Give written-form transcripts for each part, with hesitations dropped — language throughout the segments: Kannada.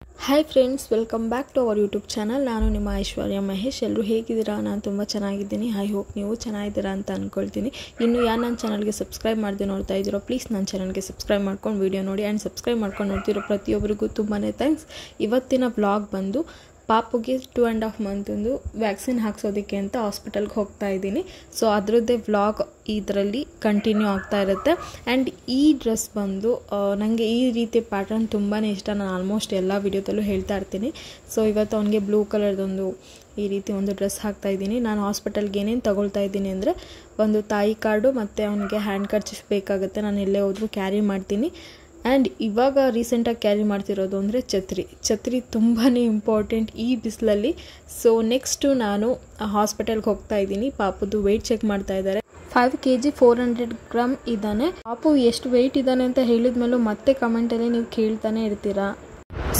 Hi friends, welcome back to our YouTube channel. ನಾನು ನಿಮ್ಮ ಐಶ್ವರ್ಯ ಮಹೇಶ್. ಎಲ್ಲರೂ ಹೇಗಿದ್ದೀರಾ? ನಾನು ತುಂಬ ಚೆನ್ನಾಗಿದ್ದೀನಿ. ಐ ಹೋಪ್ ನೀವು ಚೆನ್ನಾಗಿದ್ದೀರಾ ಅಂತ ಅಂದ್ಕೊಳ್ತೀನಿ. ಇನ್ನು ಯಾರು ನನ್ನ ಚಾನಲ್ಗೆ ಸಬ್ಸ್ಕ್ರೈಬ್ ಮಾಡದೆ ನೋಡ್ತಾ ಇದ್ದೀರೋ, ಪ್ಲೀಸ್ ನನ್ನ ಚಾನಲ್ಗೆ ಸಬ್ಸ್ಕ್ರೈಬ್ ಮಾಡ್ಕೊಂಡು ವಿಡಿಯೋ ನೋಡಿ. ಆ್ಯಂಡ್ ಸಬ್ಸ್ಕ್ರೈಬ್ ಮಾಡ್ಕೊಂಡು ನೋಡ್ತಿರೋ ಪ್ರತಿಯೊಬ್ಬರಿಗೂ ತುಂಬಾ ಥ್ಯಾಂಕ್ಸ್. ಇವತ್ತಿನ ವ್ಲಾಗ್ ಬಂದು ಪಾಪುಗೆ 2.5 ಮಂತಂದು ವ್ಯಾಕ್ಸಿನ್ ಹಾಕ್ಸೋದಕ್ಕೆ ಅಂತ ಹಾಸ್ಪಿಟಲ್ಗೆ ಹೋಗ್ತಾ ಇದ್ದೀನಿ. ಸೊ ಅದರದ್ದೇ ವ್ಲಾಗ್ ಇದರಲ್ಲಿ ಕಂಟಿನ್ಯೂ ಆಗ್ತಾ ಇರುತ್ತೆ. ಆ್ಯಂಡ್ ಈ ಡ್ರೆಸ್ ಬಂದು ನನಗೆ ಈ ರೀತಿ ಪ್ಯಾಟರ್ನ್ ತುಂಬಾ ಇಷ್ಟ. ನಾನು ಆಲ್ಮೋಸ್ಟ್ ಎಲ್ಲ ವಿಡಿಯೋದಲ್ಲೂ ಹೇಳ್ತಾ ಇರ್ತೀನಿ. ಸೊ ಇವತ್ತು ಅವನಿಗೆ ಬ್ಲೂ ಕಲರ್ದೊಂದು ಈ ರೀತಿ ಒಂದು ಡ್ರೆಸ್ ಹಾಕ್ತಾ ಇದ್ದೀನಿ. ನಾನು ಹಾಸ್ಪಿಟಲ್ಗೆ ಏನೇನು ತಗೊಳ್ತಾ ಇದ್ದೀನಿ ಅಂದರೆ, ಒಂದು ತಾಯಿ ಕಾರ್ಡು ಮತ್ತು ಅವನಿಗೆ ಹ್ಯಾಂಡ್ ಕರ್ಚೀಫ್ ಬೇಕಾಗುತ್ತೆ. ನಾನು ಎಲ್ಲೇ ಹೋದರೂ ಕ್ಯಾರಿ ಮಾಡ್ತೀನಿ. ಆ್ಯಂಡ್ ಇವಾಗ ರೀಸೆಂಟಾಗಿ ಕ್ಯಾರಿ ಮಾಡ್ತಿರೋದು ಅಂದರೆ ಛತ್ರಿ ತುಂಬಾ ಇಂಪಾರ್ಟೆಂಟ್ ಈ ಬಿಸಿಲಲ್ಲಿ. ಸೊ ನೆಕ್ಸ್ಟು ನಾನು ಹಾಸ್ಪಿಟಲ್ಗೆ ಹೋಗ್ತಾ ಇದ್ದೀನಿ. ಪಾಪುದು ವೆಯ್ಟ್ ಚೆಕ್ ಮಾಡ್ತಾ ಇದ್ದಾರೆ. 5 kg 400 ಗ್ರಾಮ್ ಇದ್ದಾನೆ. ಪಾಪು ಎಷ್ಟು ವೆಯ್ಟ್ ಇದ್ದಾನೆ ಅಂತ ಹೇಳಿದ ಮೇಲೂ ಮತ್ತೆ ಕಮೆಂಟಲ್ಲಿ ನೀವು ಕೇಳ್ತಾನೆ ಇರ್ತೀರಾ.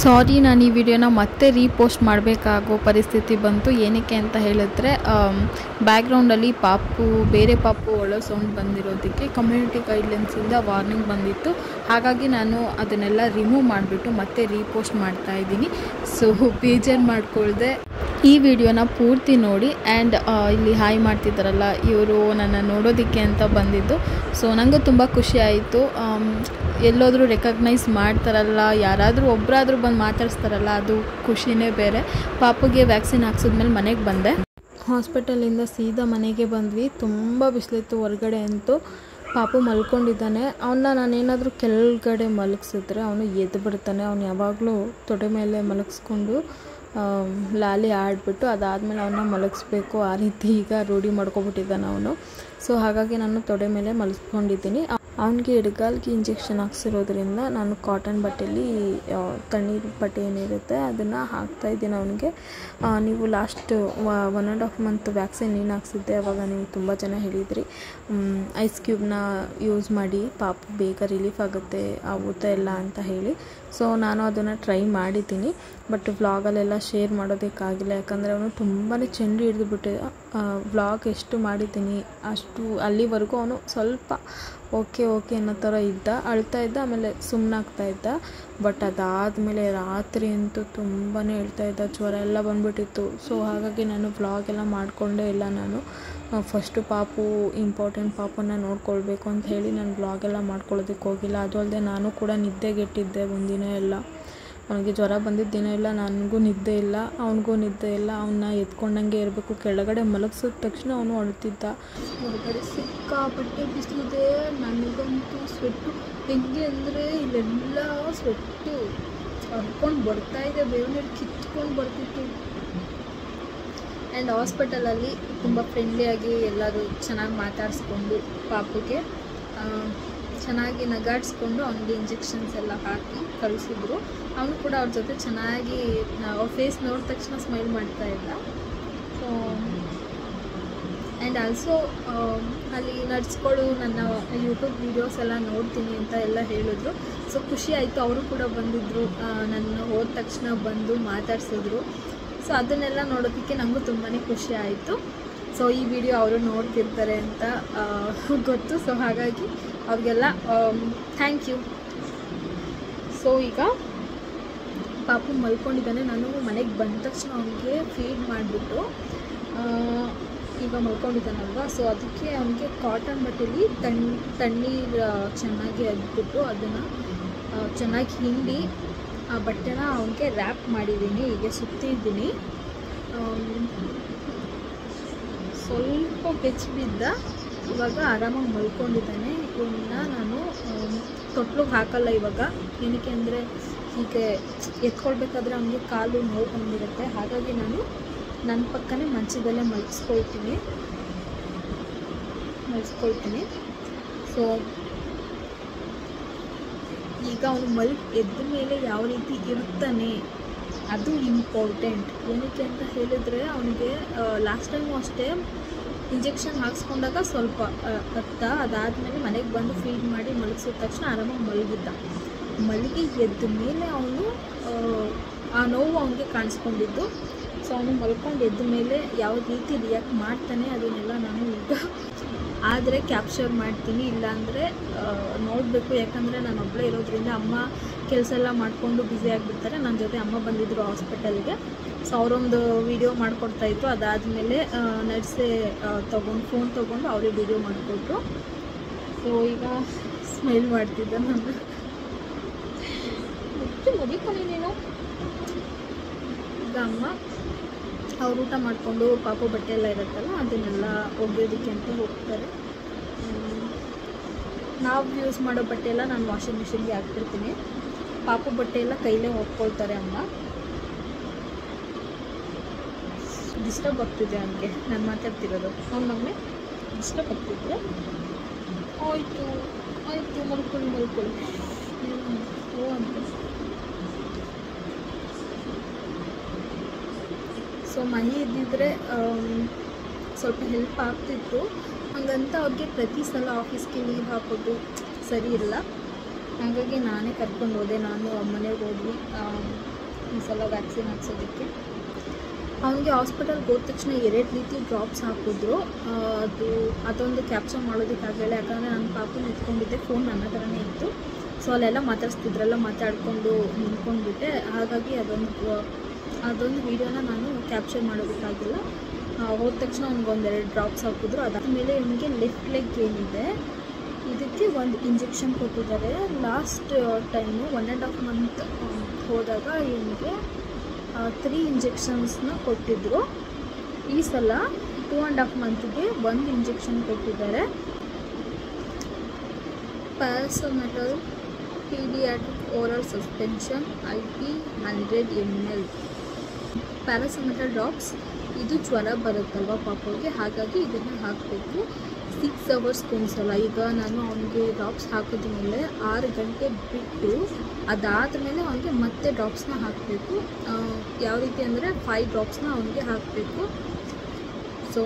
ಸಾರಿ, ನಾನು ಈ ವಿಡಿಯೋನ ಮತ್ತೆ ರೀಪೋಸ್ಟ್ ಮಾಡಬೇಕಾಗೋ ಪರಿಸ್ಥಿತಿ ಬಂತು. ಏನಕ್ಕೆ ಅಂತ ಹೇಳಿದ್ರೆ, ಬ್ಯಾಕ್ಗ್ರೌಂಡಲ್ಲಿ ಬೇರೆ ಪಾಪು ಒಳ್ಳೆ ಸೌಂಡ್ ಬಂದಿರೋದಕ್ಕೆ ಕಮ್ಯುನಿಟಿ ಗೈಡ್ಲೈನ್ಸಿಂದ ವಾರ್ನಿಂಗ್ ಬಂದಿತ್ತು. ಹಾಗಾಗಿ ನಾನು ಅದನ್ನೆಲ್ಲ ರಿಮೂವ್ ಮಾಡಿಬಿಟ್ಟು ಮತ್ತೆ ರೀಪೋಸ್ಟ್ ಮಾಡ್ತಾ ಇದ್ದೀನಿ. ಸೊ ಬೇಜಾರು ಮಾಡ್ಕೊಳ್ದೆ ಈ ವಿಡಿಯೋನ ಪೂರ್ತಿ ನೋಡಿ. ಆ್ಯಂಡ್ ಇಲ್ಲಿ ಹಾಯ್ ಮಾಡ್ತಿದ್ದಾರಲ್ಲ, ಇವರು ನನ್ನ ನೋಡೋದಕ್ಕೆ ಅಂತ ಬಂದಿದ್ದು. ಸೊ ನನಗೂ ತುಂಬ ಖುಷಿ ಆಯಿತು. ಎಲ್ಲೋದ್ರೂ ರೆಕಗ್ನೈಸ್ ಮಾಡ್ತಾರಲ್ಲ, ಯಾರಾದರೂ ಒಬ್ಬರಾದರೂ ಬಂದು ಮಾತಾಡಿಸ್ತಾರಲ್ಲ, ಅದು ಖುಷಿನೇ ಬೇರೆ. ಪಾಪುಗೆ ವ್ಯಾಕ್ಸಿನ್ ಹಾಕ್ಸಿದ್ಮೇಲೆ ಮನೆಗೆ ಬಂದೆ. ಹಾಸ್ಪಿಟಲಿಂದ ಸೀದಾ ಮನೆಗೆ ಬಂದ್ವಿ. ತುಂಬ ಬಿಸಿಲಿತ್ತು ಹೊರಗಡೆ ಅಂತೂ. ಪಾಪು ಮಲ್ಕೊಂಡಿದ್ದಾನೆ. ಅವನ್ನ ನಾನೇನಾದರೂ ಕೆಳಗಡೆ ಮಲಗಿಸಿದ್ರೆ ಅವನು ಎದ್ದು ಬಿಡ್ತಾನೆ. ಅವನು ಯಾವಾಗಲೂ ತೊಡೆ ಮೇಲೆ ಮಲಗಿಸ್ಕೊಂಡು ಲಾಲಿ ಆಡಿಬಿಟ್ಟು ಅದಾದಮೇಲೆ ಅವನ್ನ ಮಲಗಿಸ್ಬೇಕು. ಆ ರೀತಿ ಈಗ ರೂಢಿ ಮಾಡ್ಕೊಬಿಟ್ಟಿದ್ದಾನೆ ಅವನು. ಸೊ ಹಾಗಾಗಿ ನಾನು ತೊಡೆ ಮೇಲೆ ಮಲಗಿಸ್ಕೊಂಡಿದ್ದೀನಿ. ಅವನಿಗೆ ಎಡಗಾಲ್ಗೆ ಇಂಜೆಕ್ಷನ್ ಹಾಕ್ಸಿರೋದ್ರಿಂದ ನಾನು ಕಾಟನ್ ಬಟ್ಟೆಯಲ್ಲಿ ತಣ್ಣೀರು ಬಟ್ಟೆ ಏನಿರುತ್ತೆ ಅದನ್ನು ಹಾಕ್ತಾಯಿದ್ದೀನಿ ಅವನಿಗೆ. ನೀವು ಲಾಸ್ಟ್ 1.5 ಮಂತ್ ವ್ಯಾಕ್ಸಿನ್ ಏನು ಹಾಕ್ಸಿದ್ದೆ, ಅವಾಗ ನೀವು ತುಂಬ ಜನ ಹೇಳಿದ್ರಿ ಐಸ್ ಕ್ಯೂಬ್ನ ಯೂಸ್ ಮಾಡಿ, ಪಾಪು ಬೇಗ ರಿಲೀಫ್ ಆಗುತ್ತೆ, ಆಗುತ್ತೆ ಎಲ್ಲ ಅಂತ ಹೇಳಿ. ಸೊ ನಾನು ಅದನ್ನು ಟ್ರೈ ಮಾಡಿದ್ದೀನಿ. ಬಟ್ ವ್ಲಾಗಲ್ಲೆಲ್ಲ ಶೇರ್ ಮಾಡೋದಕ್ಕಾಗಿಲ್ಲ. ಯಾಕಂದರೆ ಅವನು ತುಂಬಾ ಚೆಂಡು ಹಿಡಿದುಬಿಟ್ಟು ವ್ಲಾಗ್ ಎಷ್ಟು ಮಾಡಿದ್ದೀನಿ ಅಷ್ಟು ಅಲ್ಲಿವರೆಗೂ ಅವನು ಸ್ವಲ್ಪ ಓಕೆ ಅನ್ನೋ ಥರ ಇದ್ದ, ಅಳ್ತಾ ಇದ್ದ, ಆಮೇಲೆ ಸುಮ್ಮನಾಗ್ತಾಯಿದ್ದ. ಬಟ್ ಅದಾದಮೇಲೆ ರಾತ್ರಿ ಅಂತೂ ತುಂಬಾ ಹೇಳ್ತಾ ಇದ್ದ, ಜ್ವರ ಎಲ್ಲ ಬಂದುಬಿಟ್ಟಿತ್ತು. ಸೊ ಹಾಗಾಗಿ ನಾನು ವ್ಲಾಗ್ ಎಲ್ಲ ಮಾಡಿಕೊಂಡೇ ಇಲ್ಲ. ನಾನು ಫಸ್ಟು ಇಂಪಾರ್ಟೆಂಟ್ ಪಾಪನ್ನ ನೋಡ್ಕೊಳ್ಬೇಕು ಅಂತ ಹೇಳಿ ನಾನು ವ್ಲಾಗೆಲ್ಲ ಮಾಡ್ಕೊಳ್ಳೋದಕ್ಕೆ ಹೋಗಿಲ್ಲ. ಅದು ಅಲ್ಲದೆ ನಾನು ಕೂಡ ನಿದ್ದೆಗೆಟ್ಟಿದ್ದೆ ಒಂದಿನ ಎಲ್ಲ. ಅವನಿಗೆ ಜ್ವರ ಬಂದಿದ್ದ ದಿನ ಎಲ್ಲ ನನಗೂ ನಿದ್ದೆ ಇಲ್ಲ, ಅವನಿಗೂ ನಿದ್ದೆ ಇಲ್ಲ. ಅವನ್ನ ಎತ್ಕೊಂಡಂಗೆ ಇರಬೇಕು. ಕೆಳಗಡೆ ಮಲಗಿಸಿದ ತಕ್ಷಣ ಅವನು ಅಳ್ತಿದ್ದ. ಹೊರಗಡೆ ಸಿಕ್ಕಾಪಟ್ಟೆ ಬಿಸಿಲಿದೆ. ನನಗಂತೂ ಸ್ವೆಟ್ಟು ಹೆಂಗೆ ಅಂದರೆ ಇಲ್ಲೆಲ್ಲ ಸ್ವೆಟ್ಟು ಹರ್ಕೊಂಡು ಬರ್ತಾಯಿದೆ, ಬೇವನೀರು ಕಿತ್ಕೊಂಡು ಬರ್ತಿತ್ತು. ಆ್ಯಂಡ್ ಹಾಸ್ಪಿಟಲಲ್ಲಿ ತುಂಬ ಫ್ರೆಂಡ್ಲಿಯಾಗಿ ಎಲ್ಲರೂ ಚೆನ್ನಾಗಿ ಮಾತಾಡಿಸ್ಕೊಂಡು ಪಾಪುಗೆ ಚೆನ್ನಾಗಿ ನಗಾಡಿಸ್ಕೊಂಡು ಅವನಿಗೆ ಇಂಜೆಕ್ಷನ್ಸ್ ಎಲ್ಲ ಹಾಕಿ ಕಳಿಸಿದ್ರು. ಅವನು ಕೂಡ ಅವ್ರ ಜೊತೆ ಚೆನ್ನಾಗಿ ಅವ್ರ ಫೇಸ್ ನೋಡಿದ ತಕ್ಷಣ ಸ್ಮೈಲ್ ಮಾಡ್ತಾಯಿದ್ದ. ಸೊ ಆ್ಯಂಡ್ ಆಲ್ಸೋ ಅಲ್ಲಿ ನರ್ಸ್ಗಳು ನನ್ನ ಯೂಟ್ಯೂಬ್ ವೀಡಿಯೋಸ್ ಎಲ್ಲ ನೋಡ್ತೀನಿ ಅಂತ ಎಲ್ಲ ಹೇಳಿದ್ರು. ಸೊ ಖುಷಿ ಆಯಿತು. ಅವರು ಕೂಡ ಬಂದಿದ್ದರು, ನನ್ನ ಹೋದ ತಕ್ಷಣ ಬಂದು ಮಾತಾಡ್ಸಿದ್ರು. ಸೊ ಅದನ್ನೆಲ್ಲ ನೋಡೋದಕ್ಕೆ ನನಗೂ ತುಂಬಾ ಖುಷಿ ಆಯಿತು. ಸೊ ಈ ವಿಡಿಯೋ ಅವರು ನೋಡ್ತಿರ್ತಾರೆ ಅಂತ ಗೊತ್ತು. ಸೊ ಹಾಗಾಗಿ ಅವ್ರಿಗೆಲ್ಲ ಥ್ಯಾಂಕ್ ಯು. ಸೊ ಈಗ ಪಾಪು ಮಲ್ಕೊಂಡಿದ್ದಾನೆ. ನಾನು ಮನೆಗೆ ಬಂದ ತಕ್ಷಣ ಅವನಿಗೆ ಫೀಡ್ ಮಾಡಿಬಿಟ್ಟು ಈಗ ಮಲ್ಕೊಂಡಿದ್ದಾನಲ್ವ, ಸೊ ಅದಕ್ಕೆ ಅವನಿಗೆ ಕಾಟನ್ ಬಟ್ಟೆಯಲ್ಲಿ ತಣ್ಣೀರು ಚೆನ್ನಾಗಿ ಅದ್ಬಿಟ್ಟು ಅದನ್ನು ಚೆನ್ನಾಗಿ ಹಿಂಡಿ ಆ ಬಟ್ಟೆನ ಅವನಿಗೆ ರ್ಯಾಪ್ ಮಾಡಿದ್ದೀನಿ, ಹೀಗೆ ಸುತ್ತಿದ್ದೀನಿ. ಸ್ವಲ್ಪ ಬೆಚ್ಚ ಬಿದ್ದ, ಇವಾಗ ಆರಾಮಾಗಿ ಮಲ್ಕೊಂಡಿದ್ದಾನೆ. ಇವನ್ನ ನಾನು ತೊಟ್ಲಿಗೆ ಹಾಕಲ್ಲ ಇವಾಗ. ಏನಕ್ಕೆ ಅಂದರೆ ಹೀಗೆ ಎತ್ಕೊಳ್ಬೇಕಾದ್ರೆ ಅವನಿಗೆ ಕಾಲು ನೋವು ಬಂದಿರುತ್ತೆ. ಹಾಗಾಗಿ ನಾನು ನನ್ನ ಪಕ್ಕನೇ ಮಂಚದಲ್ಲೇ ಮಲಗಿಸ್ಕೊಳ್ತೀನಿ. ಸೊ ಈಗ ಅವನು ಎದ್ದ ಮೇಲೆ ಯಾವ ರೀತಿ ಇರ್ತಾನೆ ಅದು ಇಂಪಾರ್ಟೆಂಟ್. ಏನಕ್ಕೆ ಅಂತ ಹೇಳಿದರೆ, ಅವನಿಗೆ ಲಾಸ್ಟ್ ಟೈಮು ಅಷ್ಟೇ ಇಂಜೆಕ್ಷನ್ ಹಾಕ್ಸ್ಕೊಂಡಾಗ ಸ್ವಲ್ಪ ಅದಾದಮೇಲೆ ಮನೆಗೆ ಬಂದು ಫೀಡ್ ಮಾಡಿ ಮಲಗಿಸಿದ ತಕ್ಷಣ ಆರಾಮಾಗಿ ಮಲಗಿ ಎದ್ದ ಮೇಲೆ ಅವನು ಆ ನೋವು ಅವನಿಗೆ ಕಾಣಿಸ್ಕೊಂಡಿದ್ದು. ಸೊ ಅವನು ಮಲ್ಕೊಂಡು ಎದ್ದ ಮೇಲೆ ಯಾವ ರೀತಿ ರಿಯಾಕ್ಟ್ ಮಾಡ್ತಾನೆ ಅದನ್ನೆಲ್ಲ ನಾನು ಈಗ ಆದರೆ ಕ್ಯಾಪ್ಚರ್ ಮಾಡ್ತೀನಿ. ಇಲ್ಲಾಂದರೆ ನೋಡಬೇಕು. ಯಾಕಂದರೆ ನಾನು ಒಬ್ಬಳೇ ಇರೋದ್ರಿಂದ ಅಮ್ಮ ಕೆಲಸ ಎಲ್ಲ ಮಾಡಿಕೊಂಡು ಬ್ಯುಸಿ ಆಗಿಬಿಡ್ತಾರೆ. ನನ್ನ ಜೊತೆ ಅಮ್ಮ ಬಂದಿದ್ದರು ಹಾಸ್ಪಿಟಲ್ಗೆ. ಸೊ ಅವರೊಂದು ವೀಡಿಯೋ ಮಾಡಿಕೊಡ್ತಾಯಿದ್ರು. ಅದಾದಮೇಲೆ ನರ್ಸೆ ಫೋನ್ ತೊಗೊಂಡು ಅವರೇ ವೀಡಿಯೋ ಮಾಡಿಕೊಟ್ರು. ಸೊ ಈಗ ಸ್ಮೈಲ್ ಮಾಡ್ತಿದ್ದೆ ನಾನು. ಮದಿಕೊಂಡು ನೀನು ಈಗ ಅಮ್ಮ ಅವ್ರು ಊಟ ಮಾಡಿಕೊಂಡು ಪಾಪು ಬಟ್ಟೆ ಎಲ್ಲ ಇರುತ್ತಲ್ಲ ಅದನ್ನೆಲ್ಲ ಒಗೆಯೋದಕ್ಕೆ ಅಂತ ಹೋಗ್ತಾರೆ. ನಾವು ಯೂಸ್ ಮಾಡೋ ಬಟ್ಟೆ ಎಲ್ಲ ನಾನು ವಾಷಿಂಗ್ ಮಿಷಿನ್ಗೆ ಹಾಕ್ಬಿಡ್ತೀನಿ. ಪಾಪು ಬಟ್ಟೆ ಎಲ್ಲ ಕೈಲೇ ಒಪ್ಕೊಳ್ತಾರೆ ಅಮ್ಮ. ಡಿಸ್ಟರ್ಬ್ ಆಗ್ತಿದೆ ಅವನಿಗೆ ನಾನು ಮಾತಾಡ್ತಿರೋದು. ಅವ್ನ ಮಗನೇ ಡಿಸ್ಟರ್ಬ್ ಆಗ್ತಿದ್ರೆ ಆಯಿತು ಆಯಿತು ಮಲ್ಕೊಳ್ಳಿ ಓ ಅಂತ. ಸೊ ಮಹಿ ಇದ್ದಿದ್ರೆ ಸ್ವಲ್ಪ ಹೆಲ್ಪ್ ಆಗ್ತಿತ್ತು. ಹಾಗಂತ ಅವ್ರಿಗೆ ಪ್ರತಿ ಸಲ ಆಫೀಸ್ಗೆ ಲೀವ್ ಹಾಕೋದು ಸರಿ ಇಲ್ಲ. ಹಾಗಾಗಿ ನಾನೇ ಕರ್ಕೊಂಡು ಹೋದೆ. ನಾನು ಮನೆಗೆ ಹೋದ್ವಿ ಈ ಸಲ ವ್ಯಾಕ್ಸಿನ್ ಹಾಕ್ಸೋದಕ್ಕೆ. ಅವನಿಗೆ ಹಾಸ್ಪಿಟಲ್ಗೆ ಹೋದ ತಕ್ಷಣ 2 ರೀತಿ ಡ್ರಾಪ್ಸ್ ಹಾಕಿದ್ರು. ಅದೊಂದು ಕ್ಯಾಪ್ಚರ್ ಮಾಡೋದಕ್ಕಾಗಲ್ಲ, ಯಾಕಂದರೆ ನನ್ನ ಪಾಪು ನಿಂತ್ಕೊಂಡಿದ್ದೆ, ಫೋನ್ ನನ್ನ ಥರನೇ ಇತ್ತು. ಸೊ ಅಲ್ಲೆಲ್ಲ ಮಾತಾಡಿಸ್ತಿದ್ರಲ್ಲ, ಮಾತಾಡಿಕೊಂಡು ನಿಂತ್ಕೊಂಡ್ಬಿಟ್ಟೆ. ಹಾಗಾಗಿ ಅದೊಂದು ವೀಡಿಯೋನ ನಾನು ಕ್ಯಾಪ್ಚರ್ ಮಾಡೋದಕ್ಕಾಗಿಲ್ಲ. ಹೋದ ತಕ್ಷಣ ಅವ್ನಿಗೆ 1-2 ಡ್ರಾಪ್ಸ್ ಹಾಕಿದ್ರು. ಅದಾದಮೇಲೆ ಇವನಿಗೆ ಲೆಫ್ಟ್ ಲೆಗ್ ಏನಿದೆ ಇದಕ್ಕೆ ಒಂದು ಇಂಜೆಕ್ಷನ್ ಕೊಟ್ಟಿದ್ದಾರೆ. ಲಾಸ್ಟ್ ಟೈಮು 1.5 ಮಂತ್ ಹೋದಾಗ ಇವನಿಗೆ 3 ಇಂಜೆಕ್ಷನ್ಸ್ನ ಕೊಟ್ಟಿದ್ದರು. ಈ ಸಲ 2.5 ಮಂತ್ಗೆ 1 ಇಂಜೆಕ್ಷನ್ ಕೊಟ್ಟಿದ್ದಾರೆ. Paracetamol paediatric oral suspension IP 100 ml. Paracetamol drops ಇದು ಜ್ವರ ಬರುತ್ತಲ್ವ ಪಾಪುಗೆ, ಹಾಗಾಗಿ ಇದನ್ನು ಹಾಕಬೇಕು 6 ಅವರ್ಸ್ಗೆ ಒಂದ್ಸಲ. ಈಗ ನಾನು ಅವನಿಗೆ ಡ್ರಾಪ್ಸ್ ಹಾಕಿದ್ಮೇಲೆ 6 ಗಂಟೆ ಬಿಟ್ಟು ಅದಾದಮೇಲೆ ಅವನಿಗೆ ಮತ್ತೆ ಡ್ರಾಪ್ಸ್ನ ಹಾಕಬೇಕು. ಯಾವ ರೀತಿ ಅಂದರೆ 5 ಡ್ರಾಪ್ಸ್ನ ಅವನಿಗೆ ಹಾಕಬೇಕು. ಸೊ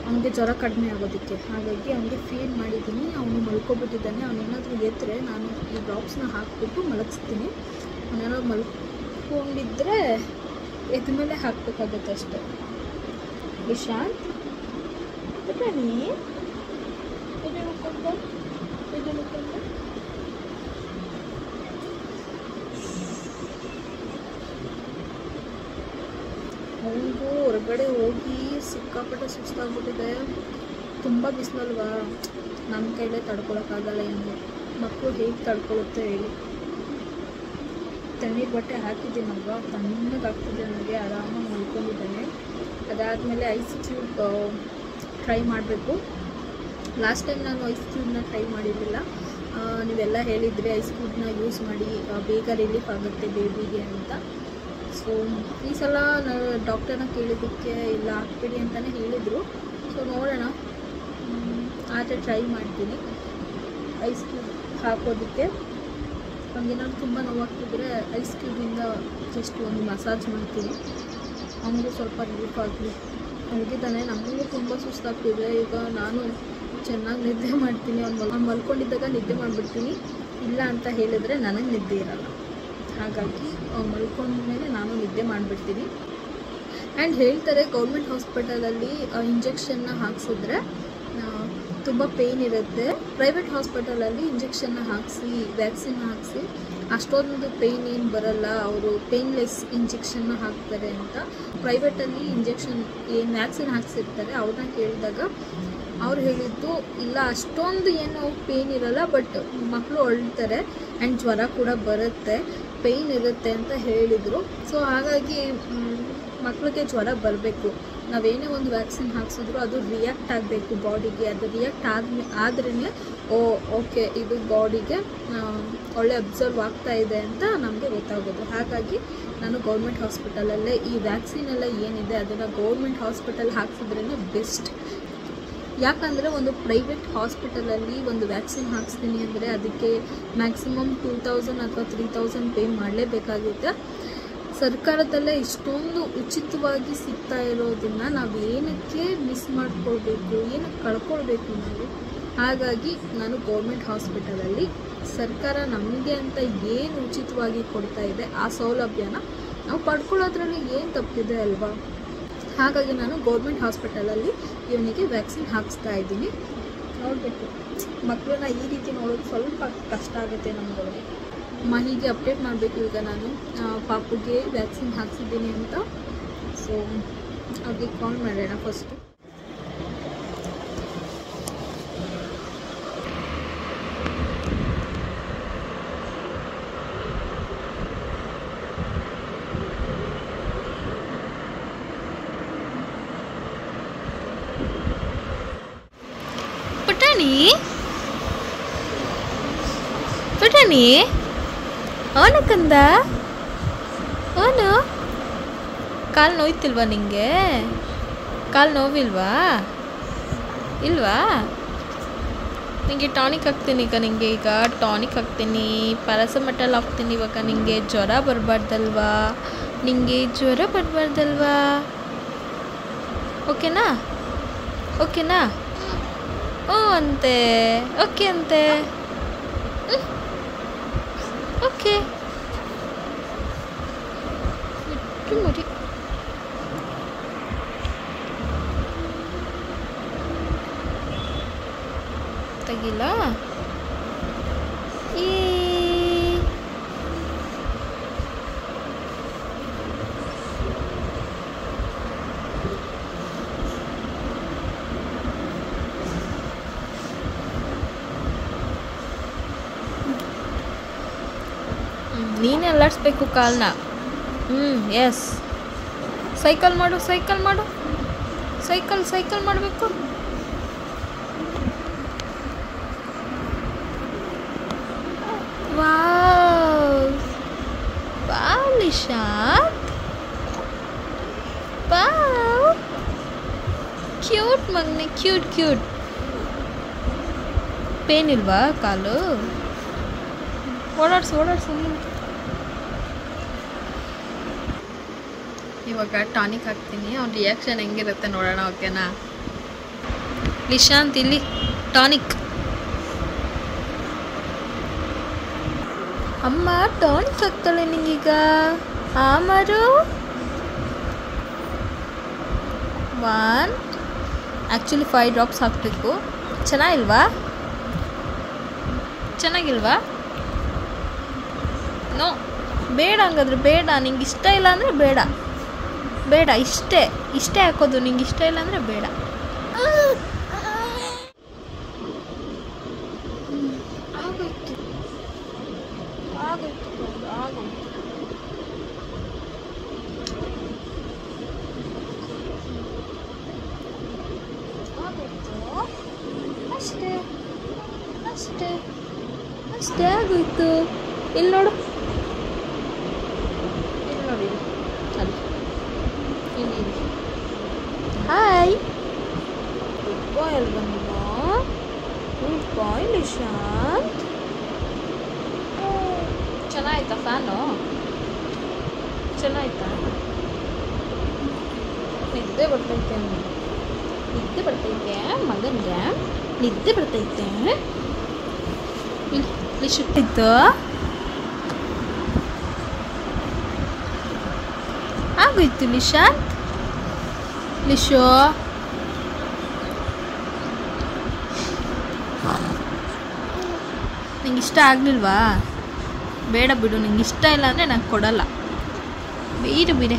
ಅವನಿಗೆ ಜ್ವರ ಕಡಿಮೆ ಆಗೋದಕ್ಕೆ. ಹಾಗಾಗಿ ಅವನಿಗೆ ಫೀಡ್ ಮಾಡಿದ್ದೀನಿ. ಅವನು ಮಲ್ಕೊಬಿಟ್ಟಿದ್ದಾನೆ. ಅವನೇನಾದರೂ ಎತ್ತರೆ ನಾನು ಈ ಡ್ರಾಪ್ಸ್ನ ಹಾಕಿಬಿಟ್ಟು ಮಲಗಿಸ್ತೀನಿ. ಅವನೇನಾದ್ರು ಮಲ್ಕೊಂಡಿದ್ದರೆ ಎದ್ದ ಮೇಲೆ ಹಾಕಬೇಕಾಗುತ್ತೆ ಅಷ್ಟೆ. ವಿಶಾಂತ್ ಬನ್ನಿ, ಎದುರುಕೊಂಡು ಅವನಿಗೂ ಹೊರಗಡೆ ಹೋಗಿ ಸಿಕ್ಕಾಪಟ್ಟೆ ಸುಸ್ತಾಗ್ಬಿಟ್ಟಿದೆ. ತುಂಬ ಬಿಸಿಲಲ್ವಾ, ನಮ್ಮ ಕೈಲೇ ತಡ್ಕೊಳಕ್ಕಾಗಲ್ಲ. ಏನು ಮಕ್ಕಳು ಹೇಗೆ ತಡ್ಕೊಳುತ್ತೆ ಹೇಳಿ. ತಣ್ಣೀರು ಬಟ್ಟೆ ಹಾಕಿದ್ದೀನಲ್ವ, ತಣ್ಣಗಾಗ್ತಿದೆ ನನಗೆ. ಆರಾಮಾಗಿ ಮಲ್ಕೊಂಡಿದ್ದಾನೆ. ಅದಾದಮೇಲೆ ಐಸ್ ಕ್ಯೂಬ್ ಟ್ರೈ ಮಾಡಬೇಕು. ಲಾಸ್ಟ್ ಟೈಮ್ ನಾನು ಐಸ್ ಕ್ಯೂಬ್ನ ಟ್ರೈ ಮಾಡಿರಲಿಲ್ಲ. ನೀವೆಲ್ಲ ಹೇಳಿದ್ರಿ ಐಸ್ ಕ್ಯೂಬ್ನ ಯೂಸ್ ಮಾಡಿ ಬೇಗ ರಿಲೀಫ್ ಆಗುತ್ತೆ ಬೇಬಿಗೆ ಅಂತ. ಸೊ ಈ ಸಲ ನಾನು ಡಾಕ್ಟರ್ನ ಕೇಳಿದ್ದಕ್ಕೆ ಇಲ್ಲ ಹಾಕ್ಬಿಡಿ ಅಂತಲೇ ಹೇಳಿದರು. ಸೊ ನೋಡೋಣ, ಆದರೆ ಟ್ರೈ ಮಾಡ್ತೀನಿ ಐಸ್ ಕ್ಯೂಬ್ ಹಾಕೋದಕ್ಕೆ. ಅವ್ನಿಗೇನಾದ್ರು ತುಂಬ ನೋವಾಗ್ತಿದ್ರೆ ಐಸ್ ಕ್ಯೂಬಿಂದ ಜಸ್ಟ್ ಒಂದು ಮಸಾಜ್ ಮಾಡ್ತೀನಿ. ಅವನಿಗೂ ಸ್ವಲ್ಪ ರಿಲೀಫ್ ಆಗಲಿ. ಮಲಗಿದ್ದಾನೆ, ನಮಗೂ ತುಂಬ ಸುಸ್ತಾಗ್ತಿದೆ. ಈಗ ನಾನು ಚೆನ್ನಾಗಿ ನಿದ್ದೆ ಮಾಡ್ತೀನಿ. ಅವ್ನು ಮಲ್ಕೊಂಡಿದ್ದಾಗ ನಿದ್ದೆ ಮಾಡಿಬಿಡ್ತೀನಿ. ಇಲ್ಲ ಅಂತ ಹೇಳಿದರೆ ನನಗೆ ನಿದ್ದೆ ಇರಲ್ಲ. ಹಾಗಾಗಿ ಅವ್ನು ಮಲ್ಕೊಂಡ್ಮೇಲೆ ನಾನು ನಿದ್ದೆ ಮಾಡಿಬಿಡ್ತೀನಿ. ಆ್ಯಂಡ್ ಹೇಳ್ತಾರೆ ಗೌರ್ಮೆಂಟ್ ಹಾಸ್ಪಿಟಲಲ್ಲಿ ಇಂಜೆಕ್ಷನ್ನ ಹಾಕ್ಸಿದ್ರೆ ತುಂಬ ಪೇಯ್ನ್ ಇರುತ್ತೆ. ಪ್ರೈವೇಟ್ ಹಾಸ್ಪಿಟಲಲ್ಲಿ ಇಂಜೆಕ್ಷನ್ನ ಹಾಕಿಸಿ ವ್ಯಾಕ್ಸಿನ್ನ ಹಾಕಿಸಿ ಅಷ್ಟೊಂದು ಪೇಯ್ನ್ ಏನು ಬರಲ್ಲ, ಅವರು ಪೇಯ್ನ್ಲೆಸ್ ಇಂಜೆಕ್ಷನ್ನ ಹಾಕ್ತಾರೆ ಅಂತ. ಪ್ರೈವೇಟಲ್ಲಿ ಇಂಜೆಕ್ಷನ್ ಏನು ವ್ಯಾಕ್ಸಿನ್ ಹಾಕ್ಸಿರ್ತಾರೆ ಅವ್ರನ್ನ ಕೇಳಿದಾಗ ಅವ್ರು ಹೇಳಿದ್ದು ಇಲ್ಲ ಅಷ್ಟೊಂದು ಏನು ಪೇಯ್ನ್ ಇರಲ್ಲ, ಬಟ್ ಮಕ್ಕಳು ಅಳ್ತಾರೆ ಆ್ಯಂಡ್ ಜ್ವರ ಕೂಡ ಬರುತ್ತೆ, ಪೇಯ್ನ್ ಇರುತ್ತೆ ಅಂತ ಹೇಳಿದರು. ಸೊ ಹಾಗಾಗಿ ಮಕ್ಕಳಿಗೆ ಜ್ವರ ಬರಬೇಕು. ನಾವೇನೇ ಒಂದು ವ್ಯಾಕ್ಸಿನ್ ಹಾಕ್ಸಿದ್ರು ಅದು ರಿಯಾಕ್ಟ್ ಆಗಬೇಕು ಬಾಡಿಗೆ. ಅದು ರಿಯಾಕ್ಟ್ ಆದ್ರೇ ಓಕೆ ಇದು ಬಾಡಿಗೆ ಒಳ್ಳೆ ಅಬ್ಸರ್ವ್ ಆಗ್ತಾ ಇದೆ ಅಂತ ನಮಗೆ ಗೊತ್ತಾಗೋದು. ಹಾಗಾಗಿ ನಾನು ಗೌರ್ಮೆಂಟ್ ಹಾಸ್ಪಿಟಲಲ್ಲೇ ಈ ವ್ಯಾಕ್ಸಿನ್ ಎಲ್ಲ ಏನಿದೆ ಅದನ್ನು ಗೌರ್ಮೆಂಟ್ ಹಾಸ್ಪಿಟಲ್ ಹಾಕ್ಸಿದ್ರೇ ಬೆಸ್ಟ್. ಯಾಕಂದರೆ ಒಂದು ಪ್ರೈವೇಟ್ ಹಾಸ್ಪಿಟಲಲ್ಲಿ ಒಂದು ವ್ಯಾಕ್ಸಿನ್ ಹಾಕ್ಸ್ತೀನಿ ಅಂದರೆ ಅದಕ್ಕೆ ಮ್ಯಾಕ್ಸಿಮಮ್ 2000 ಅಥವಾ 3000 ಪೇ ಮಾಡಲೇಬೇಕಾಗುತ್ತೆ. ಸರ್ಕಾರದಲ್ಲೇ ಇಷ್ಟೊಂದು ಉಚಿತವಾಗಿ ಸಿಗ್ತಾ ಇರೋದನ್ನು ನಾವು ಏನಕ್ಕೆ ಮಿಸ್ ಮಾಡ್ಕೊಳ್ಬೇಕು, ಏನಕ್ಕೆ ಕಳ್ಕೊಳ್ಬೇಕು ನಾವು. ಹಾಗಾಗಿ ನಾನು ಗೌರ್ಮೆಂಟ್ ಹಾಸ್ಪಿಟಲಲ್ಲಿ ಸರ್ಕಾರ ನಮಗೆ ಅಂತ ಏನು ಉಚಿತವಾಗಿ ಕೊಡ್ತಾ ಇದೆ ಆ ಸೌಲಭ್ಯನ ನಾವು ಪಡ್ಕೊಳ್ಳೋದ್ರಲ್ಲಿ ಏನು ತಪ್ಪಿದೆ ಅಲ್ವಾ. ಹಾಗಾಗಿ ನಾನು ಗೌರ್ಮೆಂಟ್ ಹಾಸ್ಪಿಟಲಲ್ಲಿ ಇವನಿಗೆ ವ್ಯಾಕ್ಸಿನ್ ಹಾಕಿಸ್ತಾ ಇದ್ದೀನಿ. ನೋಡಬೇಕು. ಮಕ್ಕಳನ್ನ ಈ ರೀತಿ ನೋಡೋದು ಸ್ವಲ್ಪ ಕಷ್ಟ ಆಗುತ್ತೆ ನಮ್ಗಳಿಗೆ. ಮಹಿಗೆ ಅಪ್ಡೇಟ್ ಮಾಡಬೇಕು ಈಗ ನಾನು ಪಾಪುಗೆ ವ್ಯಾಕ್ಸಿನ್ ಹಾಕ್ಸಿದ್ದೀನಿ ಅಂತ. ಸೊ ಅವ್ರಿಗೆ ಕಾಲ್ ಮಾಡೋಣ ಫಸ್ಟು. ಪುಟಾಣಿ ಅವನ ಕಂದ ಅವನು ಕಾಲು ನೋಯ್ತಿಲ್ವಾ ನಿಂಗೆ? ಕಾಲು ನೋವಿಲ್ವಾ? ಇಲ್ವಾ? ನಿಂಗೆ ಟಾನಿಕ್ ಹಾಕ್ತೀನಿ ಈಗ. ನಿಂಗೆ ಈಗ ಟಾನಿಕ್ ಹಾಕ್ತೀನಿ, ಪ್ಯಾರಾಸಿಟಮಾಲ್ ಹಾಕ್ತೀನಿ. ಇವಾಗ ನಿಂಗೆ ಜ್ವರ ಬರಬಾರ್ದಲ್ವಾ? ನಿಂಗೆ ಜ್ವರ ಬರಬಾರ್ದಲ್ವಾ? ಓಕೆನಾ? ಓಕೆನಾ? ಓ ಅಂತೆ. ಓಕೆ ಅಂತೆ. ಓಕೆ. ಮುಡಿ ತೆಗಿಲ್ಲ. ಈ ನೀನೇ ಅಲ್ಲಾಡಿಸ್ಬೇಕು ಕಾಲನ್ನ. ಎಸ್. ಸೈಕಲ್ ಮಾಡು, ಸೈಕಲ್ ಮಾಡು, ಸೈಕಲ್ ಮಾಡಬೇಕು. Wow wow Nishant, wow cute ಮಗನೆ, ಕ್ಯೂಟ್. ಪೇನ್ ಇಲ್ವಾ ಕಾಲು? ಓಡಾಡ್ಸು. ಇವಾಗ ಟಾನಿಕ್ ಹಾಕ್ತೀನಿ. ಅವ್ನ ರಿಯಾಕ್ಷನ್ ಹೆಂಗಿರುತ್ತೆ ನೋಡೋಣ. ಓಕೆನಾ? ನಿಶಾಂತ್ ಇಲ್ಲಿ ಟಾನಿಕ್. ಅಮ್ಮ ಟಾನಿಕ್ ಹಾಕ್ತಾಳೆ ನಿಂಗೀಗ. ಮಾರು 1 ಆ್ಯಕ್ಚುಲಿ 5 ಡ್ರಾಪ್ಸ್ ಹಾಕಬೇಕು. ಚೆನ್ನಾಗಿಲ್ವಾ? ನೋ, ಬೇಡ. ಹಂಗಾದ್ರೆ ಬೇಡ. ನಿಂಗೆ ಇಷ್ಟ ಇಲ್ಲ ಅಂದರೆ ಬೇಡ. ಇಷ್ಟೇ ಹಾಕೋದು. ನಿಂಗೆ ಇಷ್ಟ ಇಲ್ಲ ಅಂದರೆ ಬೇಡ. ಅಷ್ಟೇ ಆಗೋಯ್ತು. ಇಲ್ಲಿ ನೋಡು, ಅಲ್ಲಿ ಇಲ್ಲಿ. ಹಾಯ್ ಗುಡ್ ಬಾಯ್ ಅಲ್ವಾ ನೀವು? ಗುಡ್ ಬಾಯ್ ನಿಶಾಂತ್. ಚೆನ್ನಾಯ್ತಾ ಫ್ಯಾನು? ಚೆನ್ನಾಯ್ತಾ? ನಿದ್ದೆ ಬರ್ತೈತೆ ಮಗನಿಗೆ. ನಿದ್ದೆ ಬರ್ತೈತೆ. ಇತ್ತು ಆಗೋಯ್ತು ನಿಶಾಂತ್. ಲಿಶೋ ನಿಂಗೆ ಇಷ್ಟ ಆಗಲಿಲ್ವಾ? ಬೇಡ ಬಿಡು. ನಿಂಗೆ ಇಷ್ಟ ಇಲ್ಲ ಅಂದರೆ ನಾನು ಕೊಡಲ್ಲ. ಬಿಡೆ.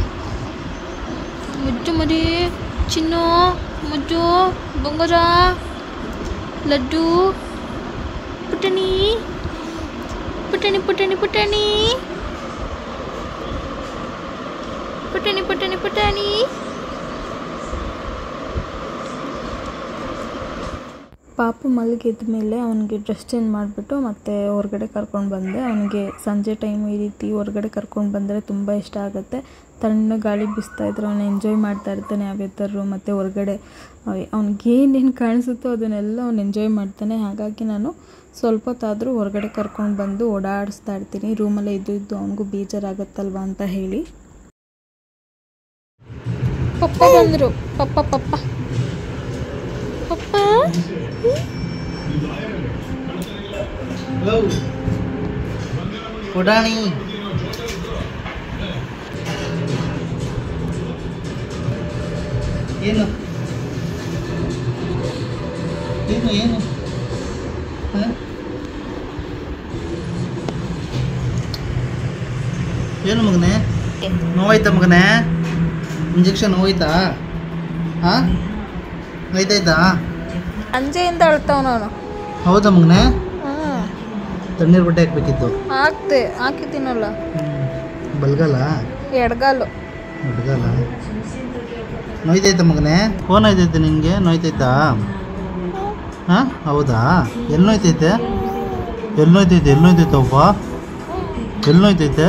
ಮುಜ್ಜು ಮರಿ, ಚಿನ್ನು, ಮುಜ್ಜು, ಬಂಗಾರ, ಲಡ್ಡು, ಪುಟಣಿ. ಪಾಪು ಮಲಗಿದ ಮೇಲೆ ಅವನಿಗೆ ಡ್ರೆಸ್ ಚೇಂಜ್ ಮಾಡಿಬಿಟ್ಟು ಮತ್ತೆ ಹೊರಗಡೆ ಕರ್ಕೊಂಡು ಬಂದೆ. ಅವನಿಗೆ ಸಂಜೆ ಟೈಮು ಈ ರೀತಿ ಹೊರಗಡೆ ಕರ್ಕೊಂಡು ಬಂದರೆ ತುಂಬ ಇಷ್ಟ ಆಗುತ್ತೆ. ತಣ್ಣ ಗಾಳಿ ಬೀಸ್ತಾ ಇದ್ರೆ ಅವನು ಎಂಜಾಯ್ ಮಾಡ್ತಾ ಇರ್ತಾನೆ ಆ ವೆದರು. ಮತ್ತು ಹೊರಗಡೆ ಅವ್ನಿಗೆ ಏನೇನು ಕಾಣಿಸುತ್ತೋ ಅದನ್ನೆಲ್ಲ ಅವ್ನು ಎಂಜಾಯ್ ಮಾಡ್ತಾನೆ. ಹಾಗಾಗಿ ನಾನು ಸ್ವಲ್ಪ ಹೊತ್ತಾದರೂ ಹೊರಗಡೆ ಕರ್ಕೊಂಡು ಬಂದು ಓಡಾಡಿಸ್ತಾ ಇರ್ತೀನಿ. ರೂಮಲ್ಲೇ ಇದ್ದು ಅವನಿಗೂ ಬೇಜಾರಾಗುತ್ತಲ್ವ ಅಂತ ಹೇಳಿ. ಪಪ್ಪ ಬಂದರು. ಪಪ್ಪ ಪುಟಾಣಿ ಏನು ಏನು ಮಗನೇ ನೋವಾಯ್ತಾ ಮಗನೇ? ಇಂಜೆಕ್ಷನ್ ನೋವಾಯ್ತಾ? ಹಾಂ ಆಯ್ತಾಯ್ತಾ? ಅಂಜೆಯಿಂದ ಅಳ್ತಾವ ನಾನು. ಹೌದಾ ಮಗನೇ? ತಣ್ಣೀರು ಬಟ್ಟೆ ಹಾಕ್ಬೇಕಿತ್ತು. ಹಾಕಿದ್ದೀನಲ್ಲ. ಬಲ್ಗಾಲ? ಎಡಗಾಲು. ಎಡಗಾಲ ನೋಯ್ತೈತಾ ಮಗನೇ? ಫೋನ್ ಆಯ್ತೈತೆ ನಿನಗೆ? ನೋಯ್ತೈತಾ? ಹಾಂ ಹೌದಾ? ಎಲ್ಲಿ ನೋಯ್ತೈತೆ? ಎಲ್ಲಿ ನೋಯ್ತೈತಪ್ಪ? ಎಲ್ಲಿ ನೋಯ್ತೈತೆ?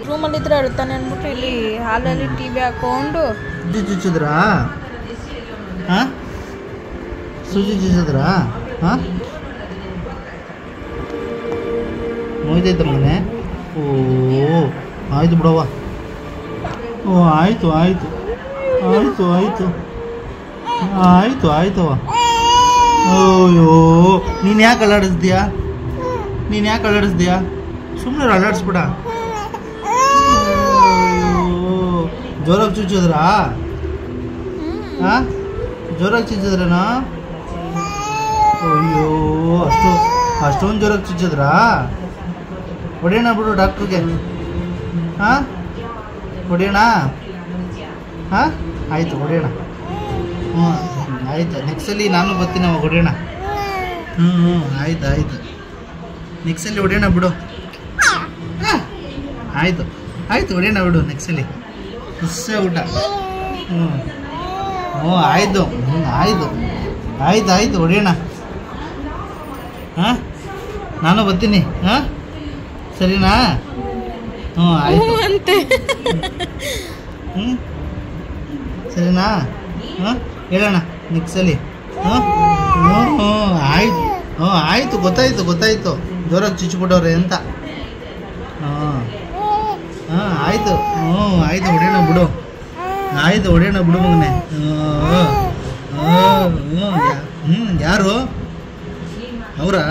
ರೂಮಲ್ಲಿದ್ರೆ ಅಳ್ತಾನೆ ಅಂದ್ಬಿಟ್ಟು ಇಲ್ಲಿ ಹಾಲಲ್ಲಿ ಟಿವಿ ಹಾಕೊಂಡು ಸೂಜಿ ಚುಚ್ಚಿದ್ರಾ? ಹಾಂ ಸೂಜಿ ಚುಚ್ಚಿದ್ರಾ? ಹಾಂ ನೋಯ್ತೈತೆ ಮಗನೇ? ಓ ಆಯ್ತು ಬಿಡವ್ವ. ಓ ಆಯಿತು ಆಯ್ತವ. ಅಯ್ಯೋ ನೀನು ಯಾಕೆ ಅಲ್ಲಾಡಿಸ್ತೀಯಾ? ಸುಮ್ಮನೆ ಅಲ್ಲಾಡಿಸ್ಬಿಡ. ಜೋರಾಗಿ ಚುಚ್ಚಿದ್ರಾ? ಹಾಂ ಜೋರಾಗಿ ಚುಚ್ಚಿದ್ರೇನೋ? ಅಯ್ಯೋ ಅಷ್ಟೊಂದು ಜೋರಾಗಿ ಚುಚ್ಚಿದ್ರಾ? ಹೊಡೆಯೋಣ ಬಿಡು ಡಾಕ್ಟ್ರಿಗೆ. ಹಾಂ ಹೊಡೆಯೋಣ? ಹಾಂ ಆಯಿತು ಹೊಡೆಯೋಣ. ಹ್ಞೂ ಆಯಿತು. ನೆಕ್ಸ್ಟಲ್ಲಿ ನಾನು ಬರ್ತೀನಿ ಅವಾಗ ಹೊಡೆಯೋಣ. ಆಯಿತು ನೆಕ್ಸ್ಟಲ್ಲಿ ಹೊಡೆಯೋಣ ಬಿಡು. ಆಯಿತು ಹೊಡೆಯೋಣ ಬಿಡು ನೆಕ್ಸ್ಟಲ್ಲಿ. ಹುಸ್ಸೇ ಊಟ. ಆಯಿತು ಹೊಡೆಯೋಣ. ಹಾಂ ನಾನು ಬರ್ತೀನಿ. ಹಾಂ ಸರಿನಾ? ಆಯಿತು ಸರಿನಾ? ಹೇಳೋಣ ನೆಕ್ಸ್ಟಲ್ಲಿ. ಆಯಿತು ಗೊತ್ತಾಯಿತು ಜೋರಾಗಿ ಚುಚ್ಚಿಬಿಟ್ಟವ್ರೆ ಅಂತ. ಆಯಿತು ಹೊಡೆಯೋಣ ಬಿಡು. ಮಗನೆ. ಯಾರು ಅವರಾ?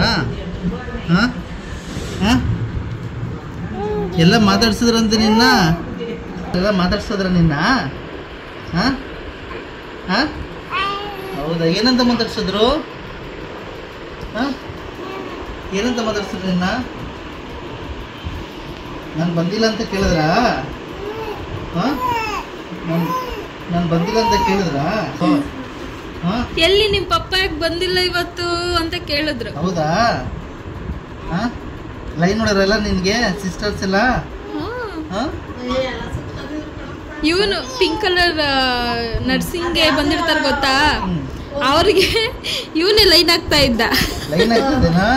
ಎಲ್ಲ ಮಾತಾಡ್ಸಿದ್ರಂತೆ ನಿನ್ನ? ಮಾತಾಡ್ಸಿದ್ರ ನಿನ್ನ? ಹೌದಾ? ಏನಂತ ಮಾತಾಡ್ಸಿದ್ರು? ಏನಂತ ಮಾತಾಡ್ಸಿದ್ರು ನಿನ್ನ? ನಾನು ಬಂದಿಲ್ಲ ಅಂತ ಕೇಳಿದ್ರಾ? ನಾನು ಬಂದಿಲ್ಲ ಅಂತ ಕೇಳಿದ್ರಾ? ಎಲ್ಲಿ ನಿಮ್ಮ ಪಪ್ಪ ಯಾಕೆ ಬಂದಿಲ್ಲ ಇವತ್ತು ಅಂತ ಕೇಳಿದ್ರು. ಹೌದಾ? ಲೈನ್ ನೋಡ್ಯಾರಲ್ಲ ನಿನಗೆ ಸಿಸ್ಟರ್ಸ್ ಎಲ್ಲ? ಇವನು ಪಿಂಕ್ ಕಲರ್ ನರ್ಸಿಂಗ್ಗೆ ಬಂದಿರ್ತಾರ ಗೊತ್ತಾ, ಅವ್ರಿಗೆ ಇವನೇ ಲೈನ್ ಆಗ್ತಾ ಇದ್ದ. ಲೈನ್ ಆಗ್ತದೇನಾ?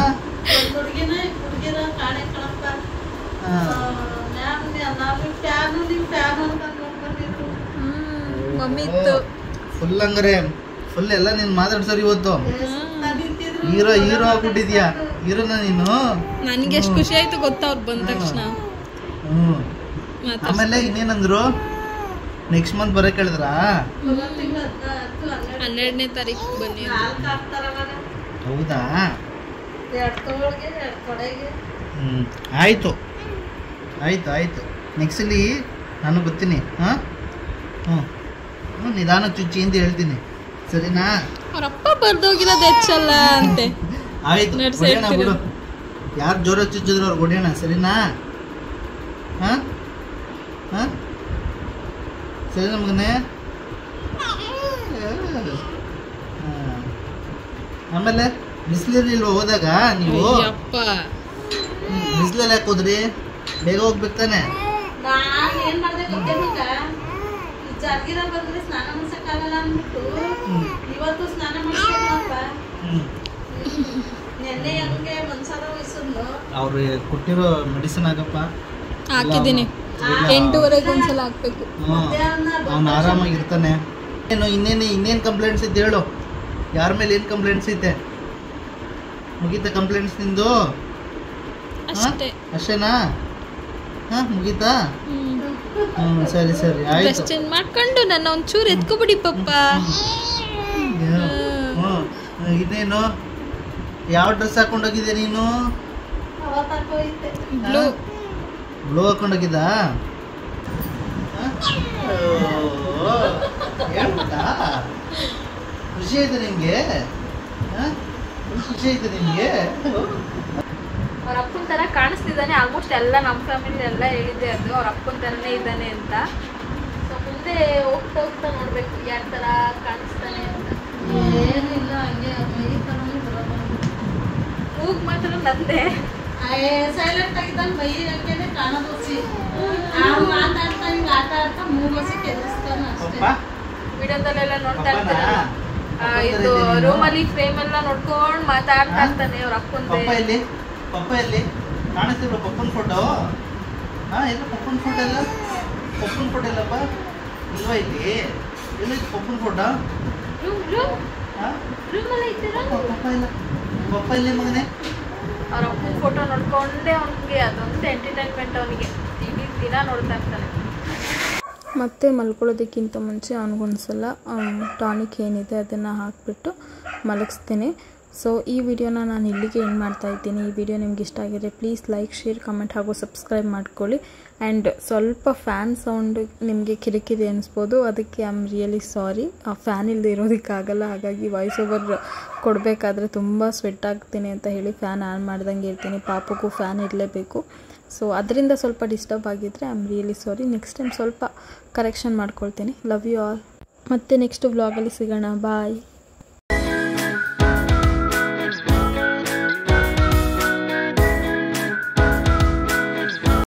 ಮಮ್ಮಿ ಇತ್ತು ಫುಲ್. ಹಂಗಾರೆ ಫುಲ್ ಎಲ್ಲ ನೀನು ಮಾತಾಡ್ಸೋರು ಇವತ್ತು. ಹೀರೋ ಆಗ್ಬಿಟ್ಟಿದ್ಯಾ? ಹೀರೋನ ನೀನು? ನನ್ಗೆ ಎಷ್ಟು ಖುಷಿ ಆಯ್ತು ಗೊತ್ತಾ ಅವ್ರು ಬಂದ ತಕ್ಷಣ. ಆಮೇಲೆ ಇನ್ನೇನಂದ್ರು? ನೆಕ್ಸ್ಟ್ ಮಂತ್ ಬರಕ್ ಹೇಳಿದ್ರಾ? 12ನೇ ತಾರೀಕು ಬನ್ನಿ. ಹೌದಾ? ಆಯ್ತು ನೆಕ್ಸ್ಟಲ್ಲಿ ನಾನು ಬರ್ತೀನಿ. ನಿಧಾನ ಚುಚ್ಚಿ ಅಂತ ಹೇಳ್ತೀನಿ, ಸರಿನಾ? ಅವರಪ್ಪ ಬರ್ದೋಗಿರೋದು ಹೆಚ್ಚಲ್ಲ ಅಂತೆ. ಆಯ್ತು ಹೊಡೆಯೋಣ ಬಿಡು. ಯಾರು ಜೋರಾಗಿ ಚುಚ್ಚಿದ್ರು ಅವ್ರು ಹೊಡೆಯೋಣ, ಸರಿನಾ? ಸರಿನಾ ಮಗನೇ? ಆಮೇಲೆ ಬಿಸಿಲಿರ್ಲಿಲ್ವ ಹೋದಾಗ ನೀವು? ಬಿಸಿಲಲ್ಲಿ ಯಾಕೆ ಹೋದ್ರಿ? ಬೇಗ ಹೋಗ್ಬೇಕು ತಾನೆ? ಸ್ನಾನ ಮಾಡ್ಸಕ್ಕಾಗಲ್ಲ ಅಂದ್ಬಿಟ್ಟು ಇವತ್ತು ಸ್ನಾನ ಮಾಡಿಸ್ಬೇಕಪ್ಪ. ನೆನ್ನೆ ಹಂಗೆ ಒಂದ್ಸಲ ವಯಸ್ಸನ್ನು ಅವ್ರು ಕೊಟ್ಟಿರೋ ಮೆಡಿಸಿನ್ ಆಗಪ್ಪ ಹಾಕಿದ್ದೀನಿ. 8:30 ಒಂದ್ಸಲ ಹಾಕ್ಬೇಕು. ಅವ್ನು ಆರಾಮಾಗಿರ್ತಾನೆ. ಇನ್ನೇನು ಕಂಪ್ಲೇಂಟ್ಸ್ ಇತ್ತು ಹೇಳು? ಯಾರ ಮೇಲೆ ಏನು ಕಂಪ್ಲೇಂಟ್ಸ್ ಐತೆ? ಮುಗೀತಾ ಕಂಪ್ಲೇಂಟ್ಸ್ ನಿಂದು? ಅಷ್ಟೇನಾ? ಮುಗೀತಾ? ಸರಿ ಆಯ್ತು. ಮಾಡ್ಕೊಂಡು ನನ್ನ ಒಂಚೂರು ಎತ್ಕೊಬಿಡಿ ಪಪ್ಪ. ಇನ್ನೇನು ಯಾವ ಡ್ರೆಸ್ ಹಾಕೊಂಡೋಗಿದ್ದೆ ನೀನು? ಬ್ಲೂ ಹಾಕೊಂಡೋಗಿದ್ದ? ಖುಷಿ ಆಯ್ತು ನಿಮ್ಗೆ? ಖುಷಿ ಆಯ್ತು ನಿಮ್ಗೆ? ಅವ್ರ ಅಪ್ಪನ ಥರ ಕಾಣಿಸ್ತಿದ್ದಾನೆ. ಆಲ್ಮೋಸ್ಟ್ ಎಲ್ಲ ನಮ್ಮ ಫ್ಯಾಮಿಲಿ ಎಲ್ಲ ಹೇಳಿದ್ದೆ ಅದು ಅವ್ರ ಅಪ್ಪನ ಥರನೇ ಇದ್ದಾನೆ ಅಂತ. ಸೊ ಮುಂದೆ ಹೋಗ್ತಾ ಹೋಗ್ತಾ ನೋಡಬೇಕು ಯಾವ ಥರ ಕಾಣಿಸ್ತಾನೆ ಅಂತ. ಏನಿಲ್ಲ ಹಂಗೆ ಮೈ ಥರನೇ ಬರೋದು. ಮೂಗ್ ಮಾತ್ರ ನಂದೆ. ಸೈಲೆಂಟ್ ಆಗಿದ್ದಾನೆ, ಮೈ ಹಂಗೇನೆ ಕಾಣೋದು. ಮಾತಾಡ್ತಾ ಹಿಂಗೆ ಆಟ ಆಡ್ತಾ ಮೂಗಸಿ ಕೆದಿಸ್ತಾನೆ ಅಷ್ಟೇ. ವಿಡಿಯೋದಲ್ಲೆಲ್ಲ ನೋಡ್ತಾ ಇರ್ತಾರೆ. ಇದು ರೂಮಲ್ಲಿ ಫ್ರೇಮ್ ಎಲ್ಲ ನೋಡ್ಕೊಂಡು ಮಾತಾಡ್ತಾ ಇರ್ತಾನೆ ಅವ್ರ ಅಪ್ಪಂದೆ. ಪಪ್ಪ ಎಲ್ಲಿ ಕಾಣಿಸ್ತಿರೋ ಪಪ್ಪನ ಫೋಟೋ? ಎಲ್ಲ ಪಪ್ಪನ ಫೋಟೋ ಎಲ್ಲ ಪಪ್ಪನ ಫೋಟೋ ಇಲ್ಲಪ್ಪ ಇಲ್ವಾ ಇಲ್ಲಿ? ಎಲ್ಲೈತಿ ಪಪ್ಪನ ಫೋಟೋ? ರೂಮಲ್ಲಿ ಇದ್ದೀರಾ? ಪಪ್ಪ ಇಲ್ಲ, ಪಪ್ಪ ಇಲ್ಲಿ ಮಗನೇ. ಅವ್ರ ಅಪ್ಪನ ಫೋಟೋ ನೋಡ್ಕೊಂಡೆ ಅವನಿಗೆ ಅದೊಂದು ಎಂಟರ್ಟೈನ್ಮೆಂಟ್. ಅವನಿಗೆ ಇಡೀ ದಿನ ನೋಡ್ತಾ ಇರ್ತಾನೆ. ಮತ್ತು ಮಲ್ಕೊಳ್ಳೋದಕ್ಕಿಂತ ಮುಂಚೆ ಅವನಿಗೊಂದ್ಸಲ ಟಾನಿಕ್ ಏನಿದೆ ಅದನ್ನು ಹಾಕಿಬಿಟ್ಟು ಮಲಗಿಸ್ತೀನಿ. ಸೊ ಈ ವಿಡಿಯೋನ ನಾನು ಇಲ್ಲಿಗೆ ಎಂಡ್ ಮಾಡ್ತಾಯಿದ್ದೀನಿ. ಈ ವಿಡಿಯೋ ನಿಮ್ಗೆ ಇಷ್ಟ ಆಗಿದೆ ಪ್ಲೀಸ್ ಲೈಕ್, ಶೇರ್, ಕಮೆಂಟ್ ಹಾಗೂ ಸಬ್ಸ್ಕ್ರೈಬ್ ಮಾಡ್ಕೊಳ್ಳಿ. ಆ್ಯಂಡ್ ಸ್ವಲ್ಪ ಫ್ಯಾನ್ ಸೌಂಡ್ ನಿಮಗೆ ಕಿರಿಕಿರಿ ಅನ್ನಿಸ್ಬೋದು, ಅದಕ್ಕೆ ಐ ಆಮ್ ರಿಯಲಿ ಸಾರಿ. ಆ ಫ್ಯಾನ್ ಇಲ್ಲದೆ ಇರೋದಕ್ಕಾಗಲ್ಲ, ಹಾಗಾಗಿ ವಾಯ್ಸ್ ಓವರ್ ಕೊಡಬೇಕಾದ್ರೆ ತುಂಬ ಸ್ವೆಟ್ ಆಗ್ತೀನಿ ಅಂತ ಹೇಳಿ ಫ್ಯಾನ್ ಆನ್ ಮಾಡ್ದಂಗೆ ಇರ್ತೀನಿ. ಪಾಪಗೂ ಫ್ಯಾನ್ ಇರಲೇಬೇಕು. ಸೊ ಅದರಿಂದ ಸ್ವಲ್ಪ ಡಿಸ್ಟರ್ಬ್ ಆಗಿದ್ದರೆ I am really sorry. Next time ಸ್ವಲ್ಪ ಕರೆಕ್ಷನ್ ಮಾಡ್ಕೊಳ್ತೀನಿ. Love you all. ಮತ್ತೆ ನೆಕ್ಸ್ಟ್ ವ್ಲಾಗಲ್ಲಿ ಸಿಗೋಣ. ಬಾಯ್.